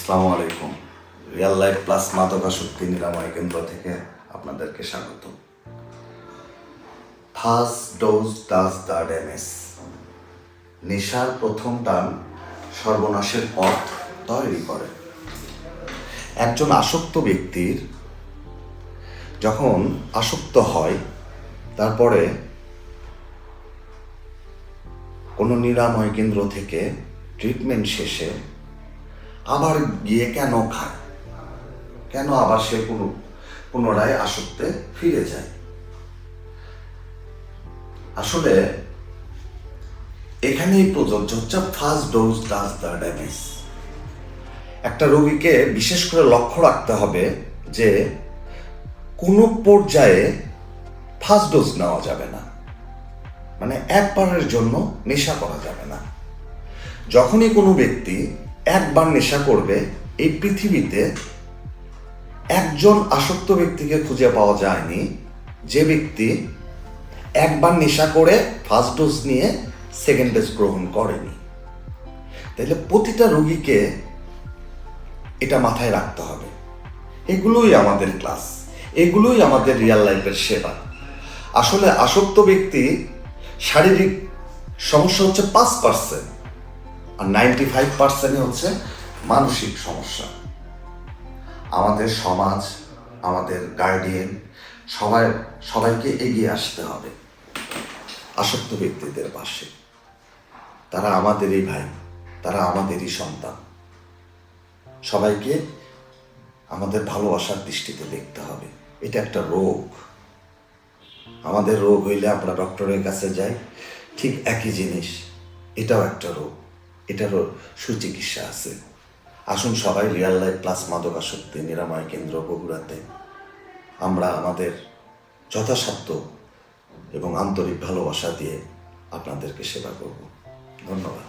আসসালামু আলাইকুম। Real life plus মাদকাসক্তি নিরাময় কেন্দ্র থেকে আপনাদেরকে স্বাগত। First dose does the damage. নেশার প্রথম টান সর্বনাশের পথ তৈরি করে। একজন আসক্ত ব্যক্তির যখন আসক্ত হয়, তারপরে কোনো নিরাময় কেন্দ্র থেকে ট্রিটমেন্ট শেষে আবার গিয়ে কেন খায়, কেন আবার সে পুনরায় আসক্তে ফিরে যায়। আসলে এখানেই প্রযোজ্য হচ্ছে first dose does the damage. একটা রোগীকে বিশেষ করে লক্ষ্য রাখতে হবে যে কোনো পর্যায়ে ফার্স্ট ডোজ নেওয়া যাবে না, মানে একবারের জন্য নেশা করা যাবে না। যখনই কোনো ব্যক্তি একবার নেশা করবে, এই পৃথিবীতে একজন আসক্ত ব্যক্তিকে খুঁজে পাওয়া যায়নি যে ব্যক্তি একবার নেশা করে ফার্স্ট ডোজ নিয়ে সেকেন্ড ডোজ গ্রহণ করেনি। তাহলে প্রতিটা রোগীকে এটা মাথায় রাখতে হবে। এগুলোই আমাদের ক্লাস, এগুলোই আমাদের রিয়াল লাইফের সেবা। আসলে আসক্ত ব্যক্তি শারীরিক সমস্যা হচ্ছে 5%, আর 95% হচ্ছে মানসিক সমস্যা। আমাদের সমাজ, আমাদের গার্ডিয়ান সবাইকে এগিয়ে আসতে হবে আসক্ত ব্যক্তিদের পাশে। তারা আমাদেরই ভাই, তারা আমাদেরই সন্তান। সবাইকে আমাদের ভালোবাসার দৃষ্টিতে দেখতে হবে। এটা একটা রোগ। আমাদের রোগ হইলে আমরা ডক্টরের কাছে যাই, ঠিক একই জিনিস। এটাও একটা রোগ, এটারও সুচিকিৎসা আছে। আসুন সবাই রিয়াল লাইফ প্লাস মাদকাসক্তি নিরাময় কেন্দ্র বগুড়াতে আমরা আমাদের যথাসাধ্য এবং আন্তরিক ভালোবাসা দিয়ে আপনাদেরকে সেবা করব। ধন্যবাদ।